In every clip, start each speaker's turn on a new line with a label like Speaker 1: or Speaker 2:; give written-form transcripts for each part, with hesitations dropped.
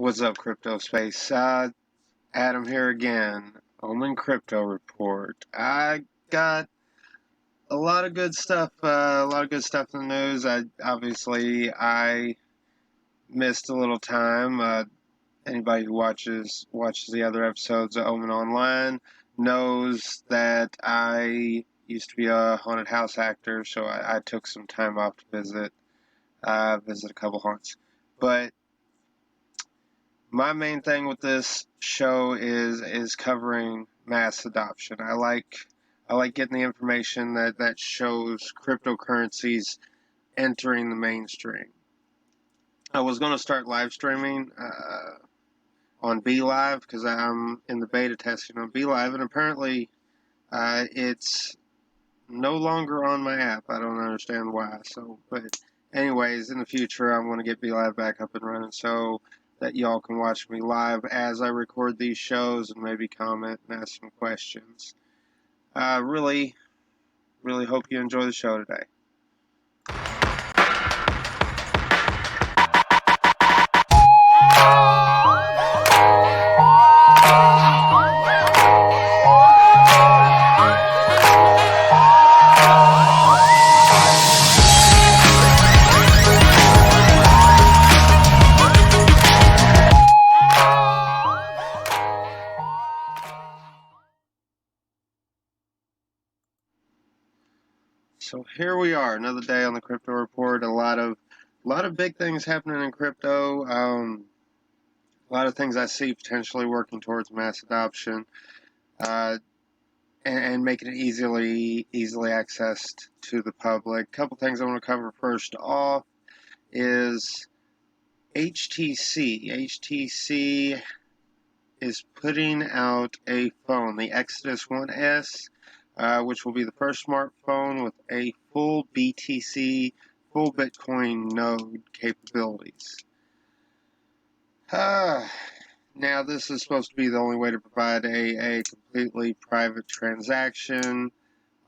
Speaker 1: What's up, crypto space? Adam here again. Omen Crypto Report. I got a lot of good stuff. A lot of good stuff in the news. I missed a little time. Anybody who watches the other episodes of Omen Online knows that I used to be a haunted house actor, so I took some time off to visit a couple haunts, but my main thing with this show is covering mass adoption. I like getting the information that shows cryptocurrencies entering the mainstream. I was going to start live streaming on BeLive because I'm in the beta testing on BeLive, and apparently it's no longer on my app. I don't understand why. But anyways, in the future, I'm going to get BeLive back up and running so that y'all can watch me live as I record these shows and maybe comment and ask some questions. Really, really hope you enjoy the show today. So here we are, another day on the Crypto Report. A lot of big things happening in crypto. A lot of things I see potentially working towards mass adoption. And making it easily accessed to the public. A couple things I want to cover first off is HTC. HTC is putting out a phone, the Exodus 1S, which will be the first smartphone with a full BTC, full Bitcoin node capabilities. Now, this is supposed to be the only way to provide a completely private transaction.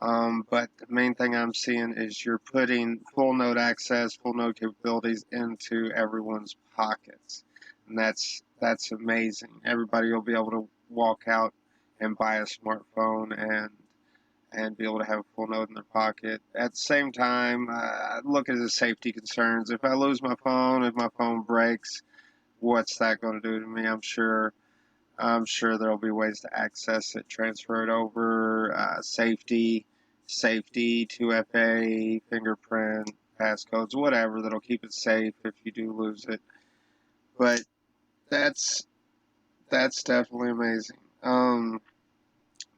Speaker 1: But the main thing I'm seeing is you're putting full node access, full node capabilities into everyone's pockets. And that's amazing. Everybody will be able to walk out and buy a smartphone and be able to have a full node in their pocket. At the same time, I look at it as safety concerns. If I lose my phone, if my phone breaks, what's that going to do to me? I'm sure there'll be ways to access it, transfer it over, safety, 2FA, fingerprint, passcodes, whatever that'll keep it safe if you do lose it. But that's definitely amazing.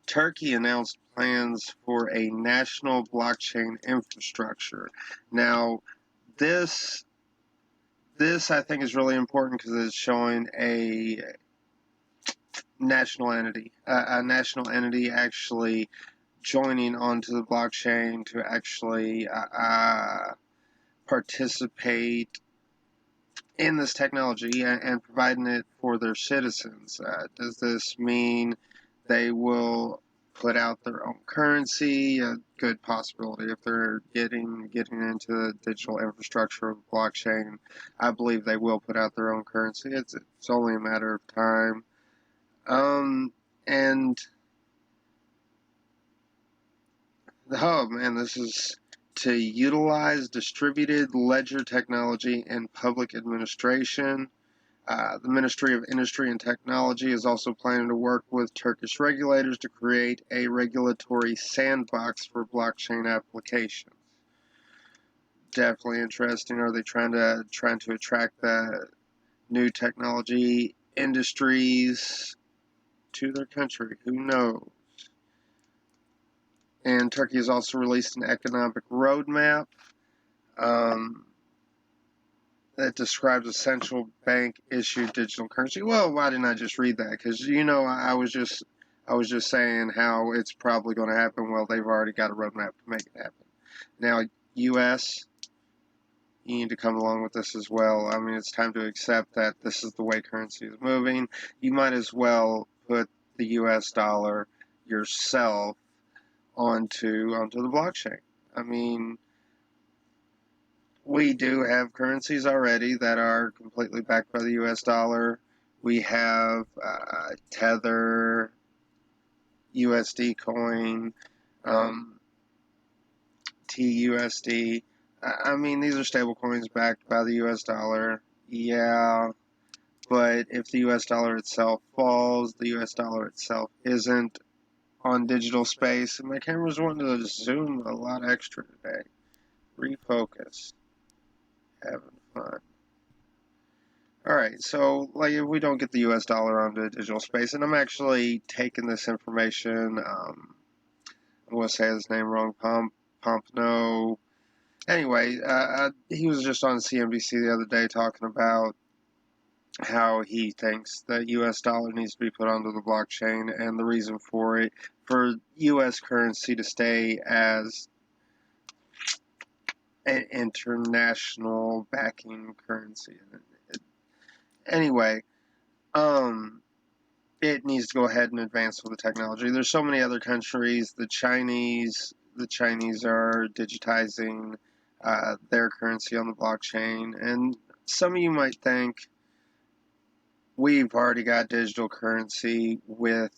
Speaker 1: Turkey announced plans for a national blockchain infrastructure. Now, this I think is really important because it's showing a national entity actually joining onto the blockchain to actually participate in this technology and providing it for their citizens. Does this mean they will put out their own currency? A good possibility if they're getting into the digital infrastructure of the blockchain. I believe they will put out their own currency. It's only a matter of time. And oh man, this is to utilize distributed ledger technology in public administration. The Ministry of Industry and Technology is also planning to work with Turkish regulators to create a regulatory sandbox for blockchain applications. Definitely interesting. Are they trying to attract the new technology industries to their country? Who knows? And Turkey has also released an economic roadmap that describes a central bank issued digital currency. Well, why didn't I just read that? Because I was just saying how it's probably going to happen. Well, they've already got a roadmap to make it happen. Now, U.S., you need to come along with this as well. I mean, it's time to accept that this is the way currency is moving. You might as well put the U.S. dollar yourself onto the blockchain. I mean, We do have currencies already that are completely backed by the US dollar. We have Tether, USD coin, um, TUSD. I mean, these are stable coins backed by the US dollar. Yeah, but if the US dollar itself falls, the US dollar itself isn't on digital space. And my camera's wanting to zoom a lot extra today. Refocus. Having fun. Alright, so like if we don't get the US dollar onto digital space, and I'm actually taking this information, I'm going to say his name wrong, Pompano. Anyway, he was just on CNBC the other day talking about how he thinks that US dollar needs to be put onto the blockchain, and the reason for it, for US currency to stay as an international backing currency. Anyway, it needs to go ahead and advance with the technology. There's so many other countries. The Chinese are digitizing their currency on the blockchain, and some of you might think we've already got digital currency with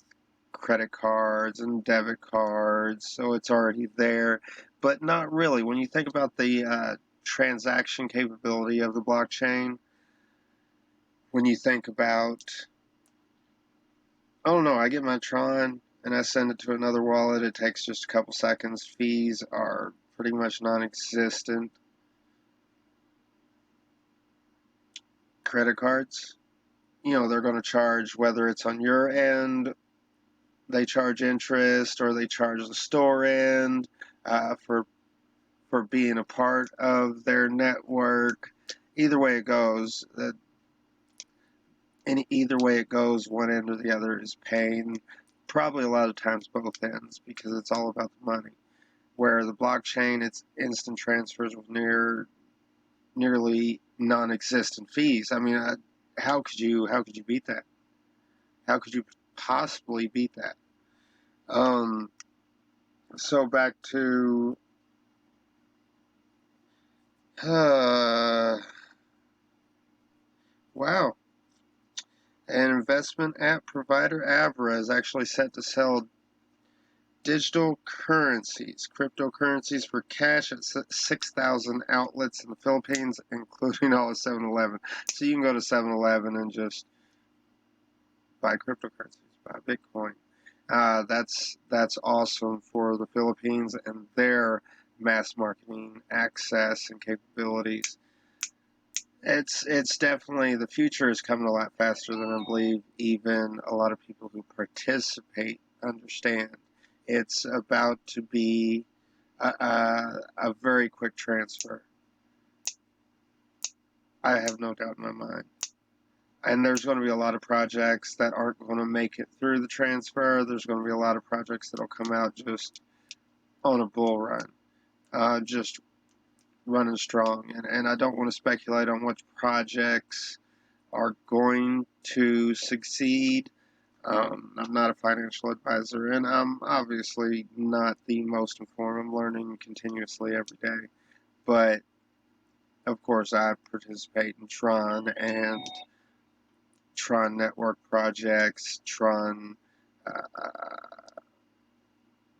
Speaker 1: credit cards and debit cards, so it's already there, but not really. When you think about the transaction capability of the blockchain, when you think about, oh no, I get my Tron and I send it to another wallet, it takes just a couple seconds. Fees are pretty much non-existent. Credit cards, they're going to charge, whether it's on your end, they charge interest, or they charge the store end for being a part of their network. Either way it goes, one end or the other is paying. Probably a lot of times both ends, because it's all about the money. Where the blockchain, it's instant transfers with nearly non-existent fees. I mean, how could you beat that? How could you possibly beat that? So back to wow. An investment app provider, Avra, is actually set to sell digital currencies, cryptocurrencies for cash at 6,000 outlets in the Philippines, including all of 7-Eleven. So you can go to 7-Eleven and just buy cryptocurrencies, buy Bitcoin. That's awesome for the Philippines and their mass marketing access and capabilities. It's definitely, the future is coming a lot faster than I believe even a lot of people who participate understand. It's about to be a very quick transfer. I have no doubt in my mind. And there's going to be a lot of projects that aren't going to make it through the transfer. There's going to be a lot of projects that will come out just on a bull run, just running strong. And I don't want to speculate on which projects are going to succeed. I'm not a financial advisor, and I'm obviously not the most informed. I'm learning continuously every day. But, of course, I participate in Tron and Tron Network projects, Tron, of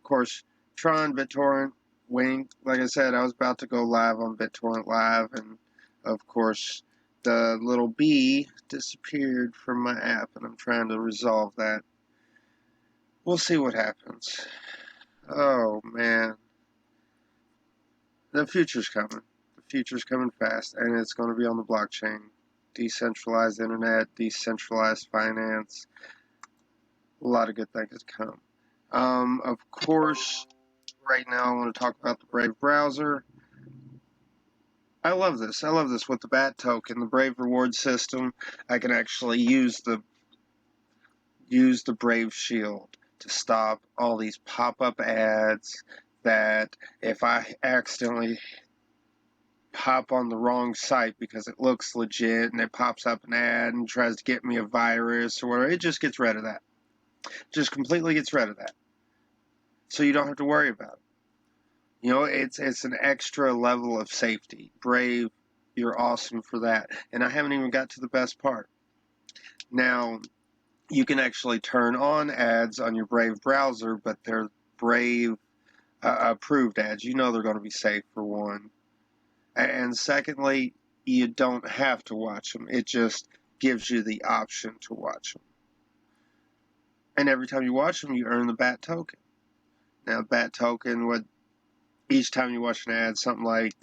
Speaker 1: course, Tron, BitTorrent, Wink. Like I said, I was about to go live on BitTorrent Live, and, of course, the little B disappeared from my app, and I'm trying to resolve that. We'll see what happens. Oh, man. The future's coming. The future's coming fast, and it's going to be on the blockchain. Decentralized internet, decentralized finance. A lot of good things to come. Of course, right now I want to talk about the Brave browser. I love this. I love this with the BAT token, the Brave reward system. I can actually use the Brave Shield to stop all these pop-up ads that if I accidentally pop on the wrong site because it looks legit and it pops up an ad and tries to get me a virus or whatever, it just gets rid of that. Just completely gets rid of that. So you don't have to worry about it. You know, it's an extra level of safety. Brave, you're awesome for that. And I haven't even got to the best part. Now, you can actually turn on ads on your Brave browser, but they're Brave approved ads. You know they're going to be safe, for one. And secondly, you don't have to watch them. It just gives you the option to watch them. And every time you watch them, you earn the BAT token. Now, BAT token, what each time you watch an ad, something like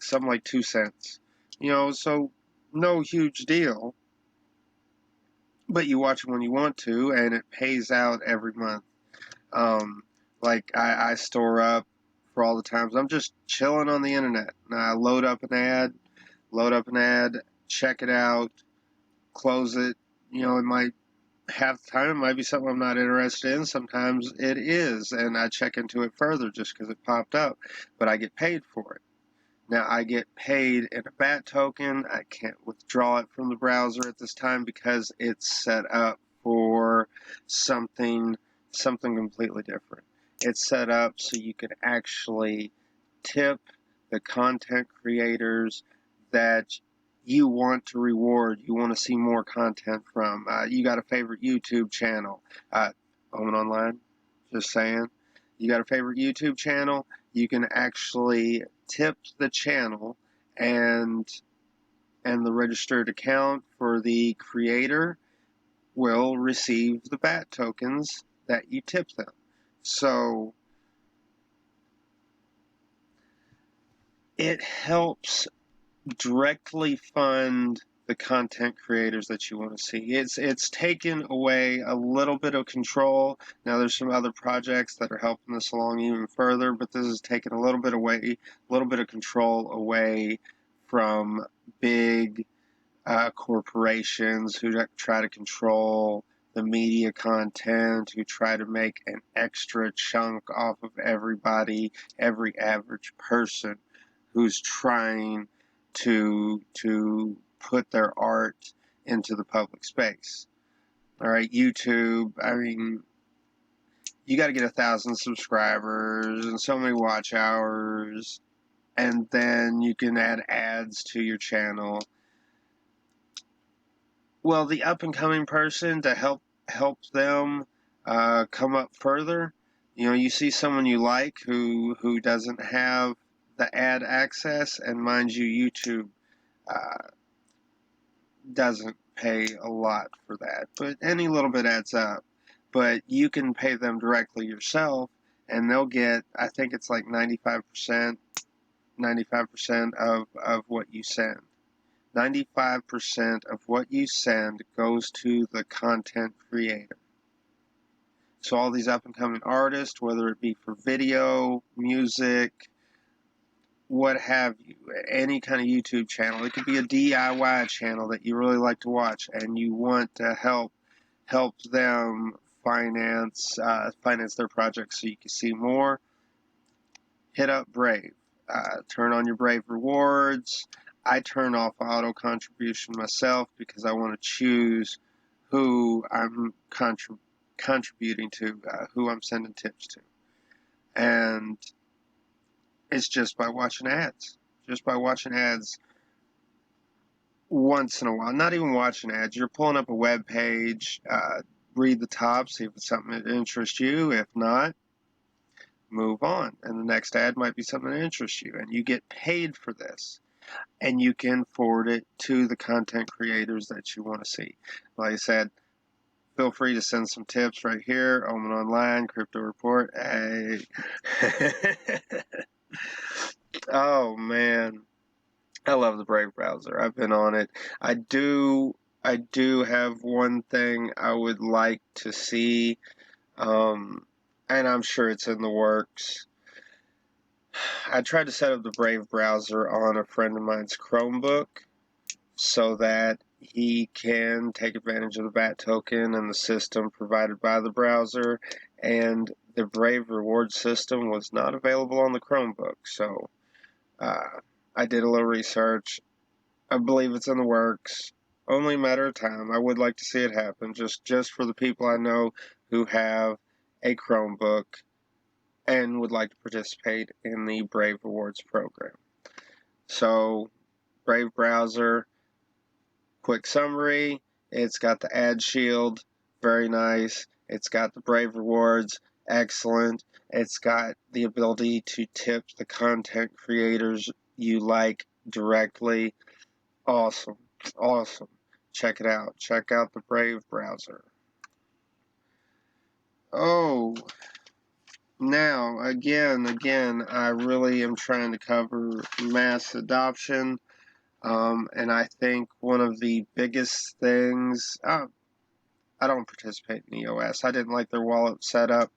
Speaker 1: 2 cents. You know, so no huge deal. But you watch them when you want to, and it pays out every month. Like I store up for all the times I'm just chilling on the internet. And I load up an ad, check it out, close it. You know, it might half the time it might be something I'm not interested in. Sometimes it is, and I check into it further just because it popped up. But I get paid for it. Now I get paid in a BAT token. I can't withdraw it from the browser at this time because it's set up for something completely different. It's set up so you can actually tip the content creators that you want to reward, you want to see more content from. You got a favorite YouTube channel, Owen Online, just saying. You got a favorite YouTube channel, you can actually tip the channel, and the registered account for the creator will receive the BAT tokens that you tip them. So it helps directly fund the content creators that you want to see. It's taken away a little bit of control. Now there's some other projects that are helping this along even further, but this has taken a little bit of control away from big corporations who try to control the media content, who try to make an extra chunk off of everybody, every average person who's trying to put their art into the public space. All right, YouTube, I mean, you got to get 1,000 subscribers and so many watch hours, and then you can add ads to your channel. Well, the up and coming person, to help them come up further, you know, you see someone you like who doesn't have the ad access, and mind you, YouTube doesn't pay a lot for that, but any little bit adds up. But you can pay them directly yourself, and they'll get, I think it's like 95% of what you send. 95% of what you send goes to the content creator. So all these up-and-coming artists, whether it be for video, music, what have you, any kind of YouTube channel, it could be a DIY channel that you really like to watch, and you want to help them finance their projects so you can see more. Hit up Brave. Turn on your Brave rewards. I turn off auto contribution myself because I want to choose who I'm contributing to, who I'm sending tips to. And it's just by watching ads. Just by watching ads once in a while. Not even watching ads. You're pulling up a web page, read the top, see if it's something that interests you. If not, move on. And the next ad might be something that interests you. And you get paid for this. And you can forward it to the content creators that you want to see. Like I said, feel free to send some tips right here. Omen Online, Crypto Report. Hey. Oh, man. I love the Brave browser. I've been on it. I do have one thing I would like to see, and I'm sure it's in the works. I tried to set up the Brave browser on a friend of mine's Chromebook so that he can take advantage of the BAT token and the system provided by the browser, and the Brave reward system was not available on the Chromebook. So I did a little research. I believe it's in the works. Only a matter of time. I would like to see it happen, just for the people I know who have a Chromebook and would like to participate in the Brave Rewards program. So, Brave browser, quick summary, it's got the ad shield, very nice. It's got the Brave Rewards, excellent. It's got the ability to tip the content creators you like directly. Awesome, awesome. Check it out. Check out the Brave browser. Oh, now, again, I really am trying to cover mass adoption. And I think one of the biggest things, I don't participate in EOS. I didn't like their wallet setup.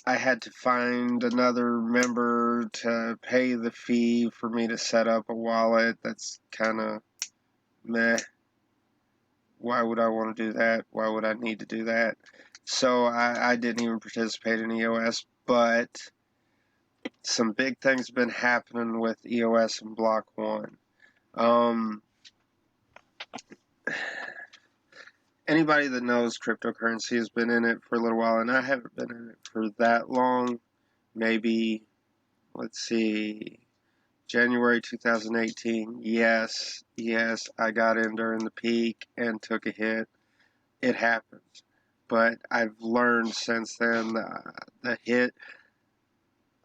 Speaker 1: I had to find another member to pay the fee for me to set up a wallet. That's kind of meh. Why would I want to do that? Why would I need to do that? So I didn't even participate in EOS, but some big things have been happening with EOS and Block One. Anybody that knows cryptocurrency has been in it for a little while, and I haven't been in it for that long. Maybe, let's see, January 2018. Yes, I got in during the peak and took a hit. It happens. But I've learned since then the hit,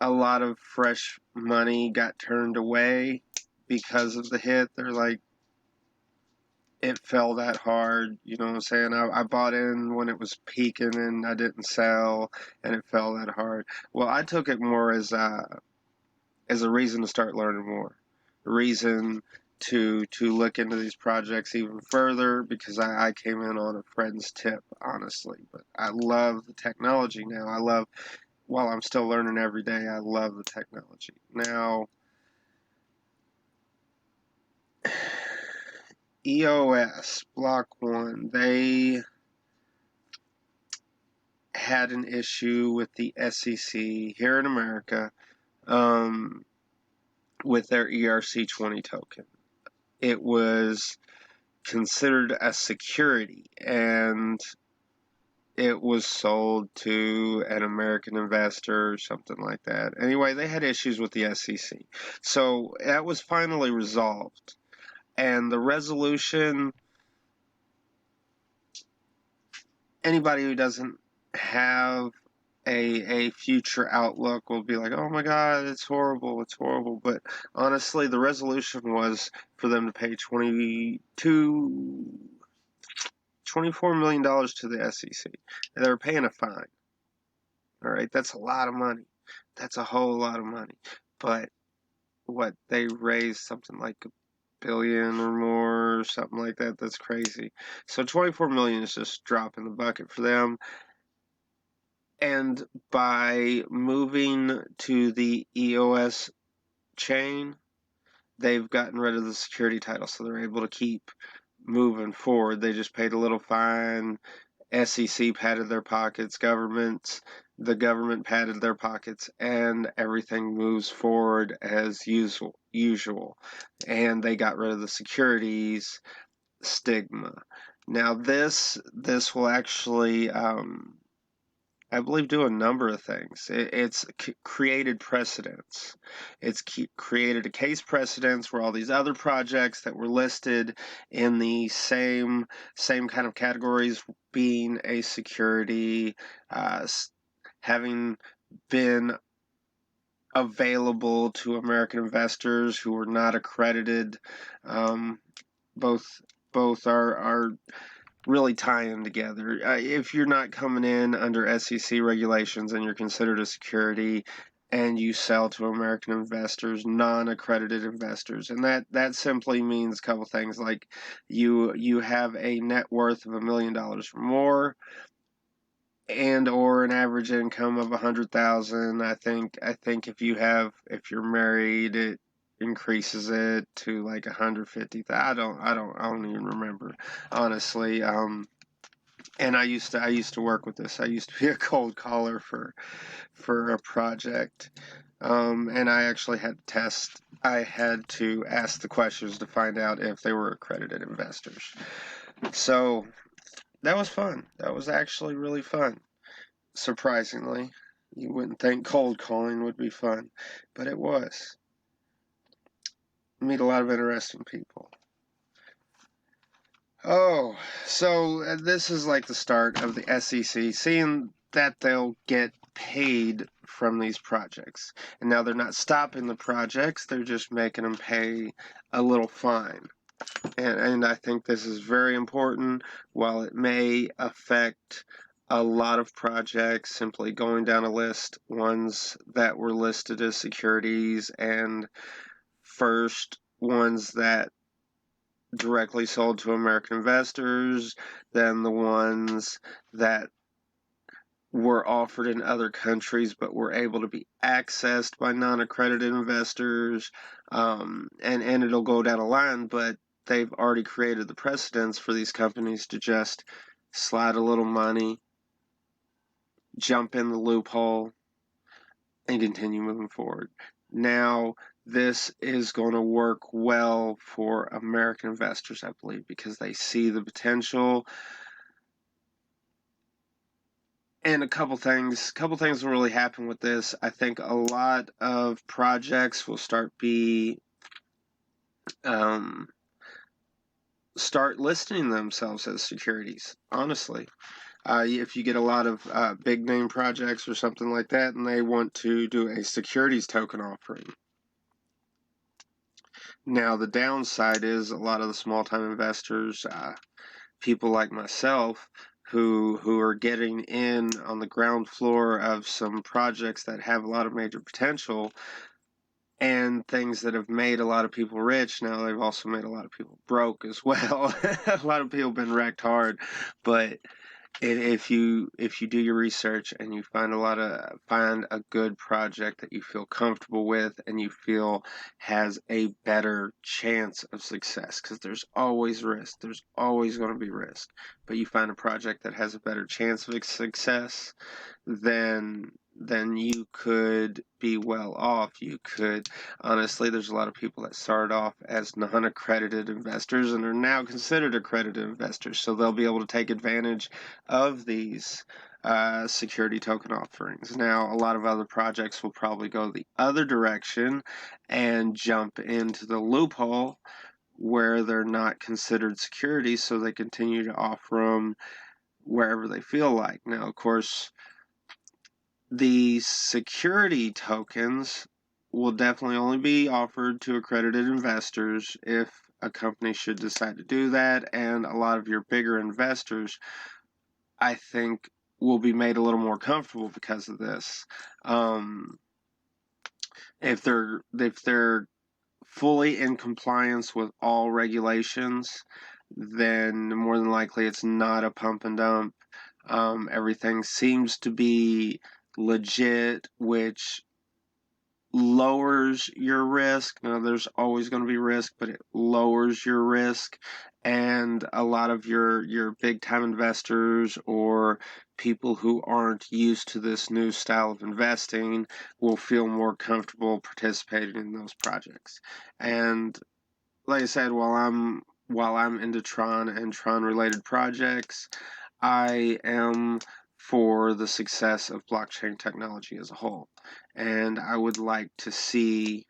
Speaker 1: a lot of fresh money got turned away because of the hit. They're like, it fell that hard, you know what I'm saying? I bought in when it was peaking and I didn't sell, and it fell that hard. Well, I took it more as a reason to start learning more, a reason to look into these projects even further, because I came in on a friend's tip, honestly. But I love the technology now. While I'm still learning every day, I love the technology. Now, EOS, Block One, they had an issue with the SEC here in America with their ERC20 token. It was considered a security, and it was sold to an American investor or something like that. Anyway, they had issues with the SEC. So that was finally resolved. And the resolution, anybody who doesn't have a future outlook will be like, oh my God, it's horrible. But honestly, the resolution was for them to pay $24 million to the SEC. And they were paying a fine. All right, that's a lot of money. That's a whole lot of money. But what, they raised something like $1 billion or more, or something like that. That's crazy. So 24 million is just a drop in the bucket for them. And by moving to the EOS chain, they've gotten rid of the security title, so they're able to keep moving forward. They just paid a little fine. SEC padded their pockets, the government padded their pockets, and everything moves forward as usual. And they got rid of the securities stigma. Now this will actually, I believe, do a number of things. It's created precedents. It's created a case precedence where all these other projects that were listed in the same kind of categories, being a security, having been available to American investors who were not accredited, both are really tie them together. If you're not coming in under SEC regulations and you're considered a security, and you sell to American investors, non-accredited investors, and that simply means a couple things, like you have a net worth of $1 million or more, and or an average income of 100,000. I think if you're married, it increases it to like 150,000. I don't even remember, honestly. And I used to work with this. I used to be a cold caller for a project, and I actually had to test. I had to ask the questions to find out if they were accredited investors. So that was fun. That was actually really fun. surprisingly. You wouldn't think cold calling would be fun, but it was. Meet a lot of interesting people. Oh, so this is like the start of the SEC seeing that they'll get paid from these projects. And now they're not stopping the projects, they're just making them pay a little fine. And I think this is very important. While it may affect a lot of projects, simply going down a list, ones that were listed as securities, and first ones that directly sold to American investors, then the ones that were offered in other countries but were able to be accessed by non-accredited investors, and it'll go down a line, but they've already created the precedents for these companies to just slide a little money, jump in the loophole, and continue moving forward. Now, this is going to work well for American investors, I believe, because they see the potential. And a couple things will really happen with this. I think a lot of projects will start listing themselves as securities. Honestly, if you get a lot of big name projects or something like that, and they want to do a securities token offering. Now, the downside is a lot of the small time investors, people like myself, who are getting in on the ground floor of some projects that have a lot of major potential and things that have made a lot of people rich. Now they've also made a lot of people broke as well. A lot of people have been wrecked hard, but if you do your research and you find a good project that you feel comfortable with and you feel has a better chance of success, because there's always risk, there's always going to be risk, but you find a project that has a better chance of success, then you could be well off. You could, honestly, there's a lot of people that started off as non-accredited investors and are now considered accredited investors, so they'll be able to take advantage of these security token offerings. Now, a lot of other projects will probably go the other direction and jump into the loophole where they're not considered securities, so they continue to offer them wherever they feel like. Now, of course, the security tokens will definitely only be offered to accredited investors if a company should decide to do that, and a lot of your bigger investors, I think, will be made a little more comfortable because of this. If they're fully in compliance with all regulations, then more than likely it's not a pump and dump. Everything seems to be legit, which lowers your risk. Now, there's always going to be risk, but it lowers your risk. And a lot of your big time investors or people who aren't used to this new style of investing will feel more comfortable participating in those projects. And like I said, while I'm into Tron and Tron related projects, I am for the success of blockchain technology as a whole. And I'd like to see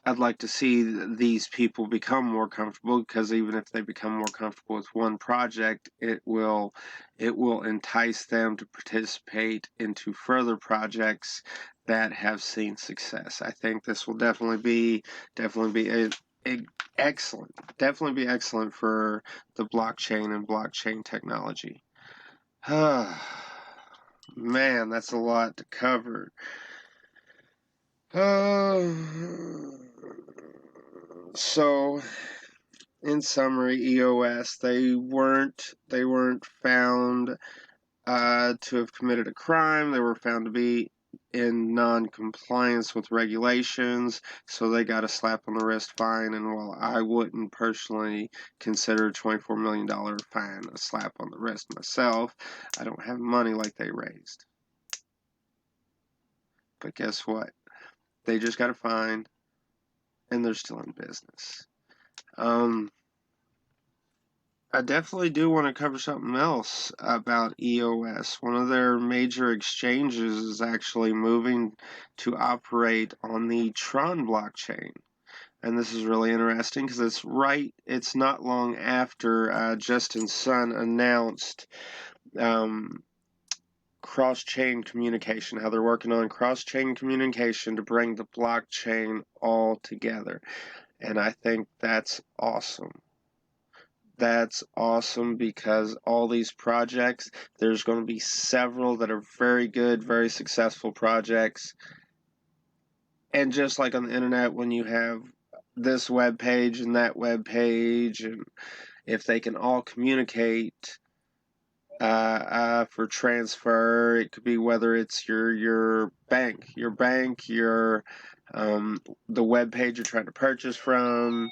Speaker 1: these people become more comfortable, because even if they become more comfortable with one project, it will entice them to participate into further projects that have seen success. I think this will definitely be excellent. Definitely be excellent for the blockchain and blockchain technology. Man, that's a lot to cover. So, in summary, EOS, they weren't found to have committed a crime. They were found to be in non-compliance with regulations, so they got a slap on the wrist fine. And while I wouldn't personally consider a $24 million fine a slap on the wrist myself, I don't have money like they raised. But guess what? They just got a fine, and they're still in business. I definitely do want to cover something else about EOS. One of their major exchanges is actually moving to operate on the Tron blockchain. And this is really interesting because it's not long after Justin Sun announced cross-chain communication, how they're working on cross-chain communication to bring the blockchain all together. And I think that's awesome. That's awesome because all these projects, there's going to be several that are very good, very successful projects. And just like on the internet, when you have this web page and that web page, and if they can all communicate for transfer, it could be whether it's your bank, the web page you're trying to purchase from,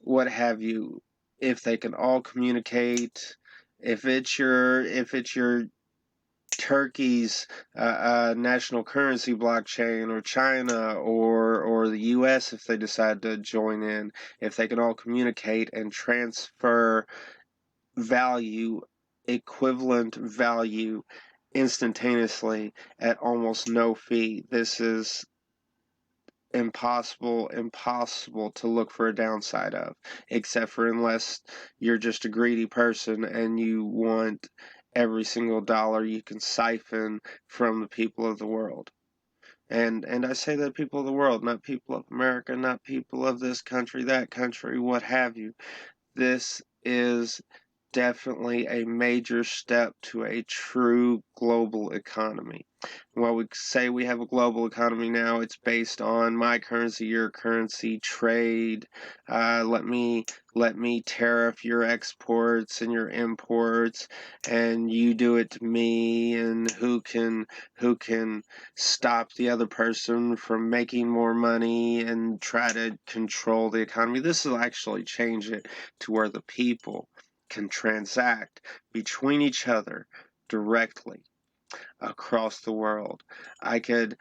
Speaker 1: what have you. If they can all communicate, if it's your Turkey's national currency blockchain, or China, or the U.S., if they decide to join in, if they can all communicate and transfer value, equivalent value, instantaneously at almost no fee, this is impossible to look for a downside of, except for unless you're just a greedy person and you want every single dollar you can siphon from the people of the world. And I say the people of the world, not people of America, not people of this country, that country, what have you. This is definitely a major step to a true global economy. While we say we have a global economy now, it's based on my currency, your currency, trade. Let me tariff your exports and your imports, and you do it to me. And who can stop the other person from making more money and try to control the economy? This will actually change it to where the people can transact between each other directly across the world. I could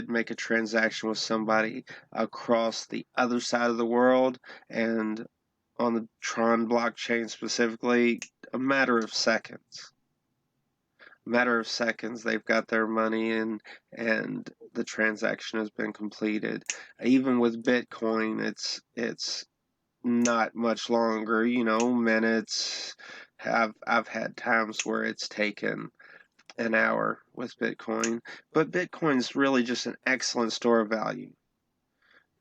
Speaker 1: make a transaction with somebody across the other side of the world, and on the Tron blockchain specifically, a matter of seconds. They've got their money in, and the transaction has been completed. Even with Bitcoin, it's not much longer, minutes. I've had times where it's taken an hour with Bitcoin, but Bitcoin's really just an excellent store of value.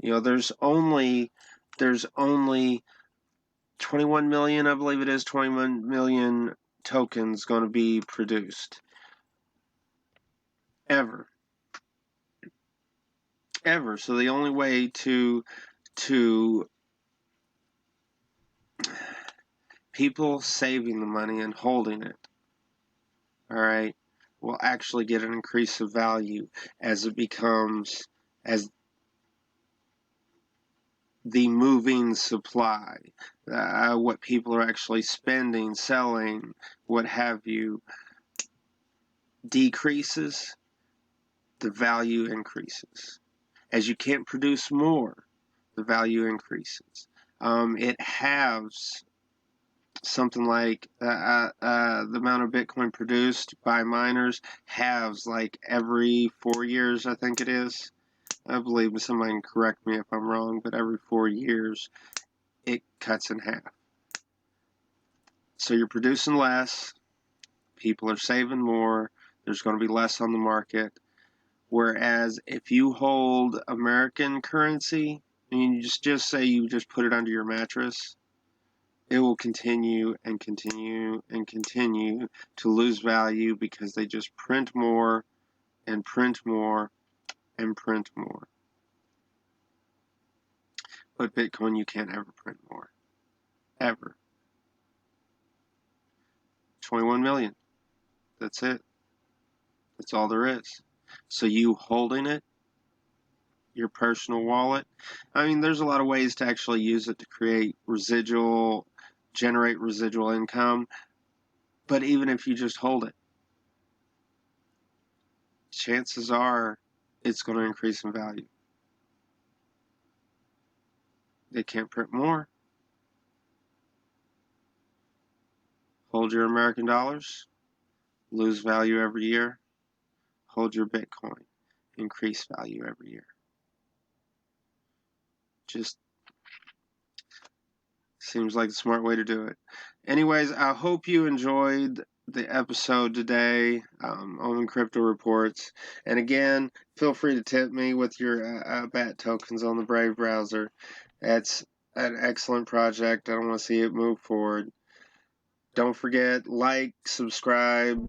Speaker 1: There's only 21 million, I believe it is 21 million tokens going to be produced ever. So the only way to people saving the money and holding it, all right, will actually get an increase of value as the moving supply, what people are actually spending, selling, what have you, decreases, the value increases. As you can't produce more, the value increases. It halves something like the amount of Bitcoin produced by miners halves like every 4 years, I think it is. I believe somebody can correct me if I'm wrong, but every 4 years it cuts in half. So you're producing less, people are saving more, there's going to be less on the market. Whereas if you hold American currency, and you just say you just put it under your mattress, it will continue and continue and continue to lose value because they just print more and print more and print more. But Bitcoin, you can't ever print more. Ever. 21 million. That's it. That's all there is. So you holding it, your personal wallet. I mean, there's a lot of ways to actually use it to generate residual income. But even if you just hold it, chances are it's going to increase in value. They can't print more. Hold your American dollars, lose value every year. Hold your Bitcoin, increase value every year. Just seems like the smart way to do it. Anyways, I hope you enjoyed the episode today, Omen Crypto Reports. And again, feel free to tip me with your BAT tokens on the Brave browser. That's an excellent project. I want to see it move forward. Don't forget, like, subscribe,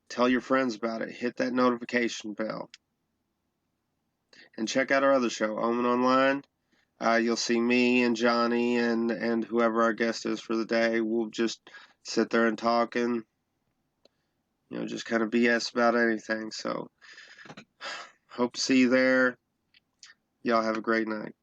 Speaker 1: tell your friends about it, hit that notification bell. And check out our other show, Omen Online. You'll see me and Johnny and whoever our guest is for the day. We'll just sit there and talk and, just kind of BS about anything. So, hope to see you there. Y'all have a great night.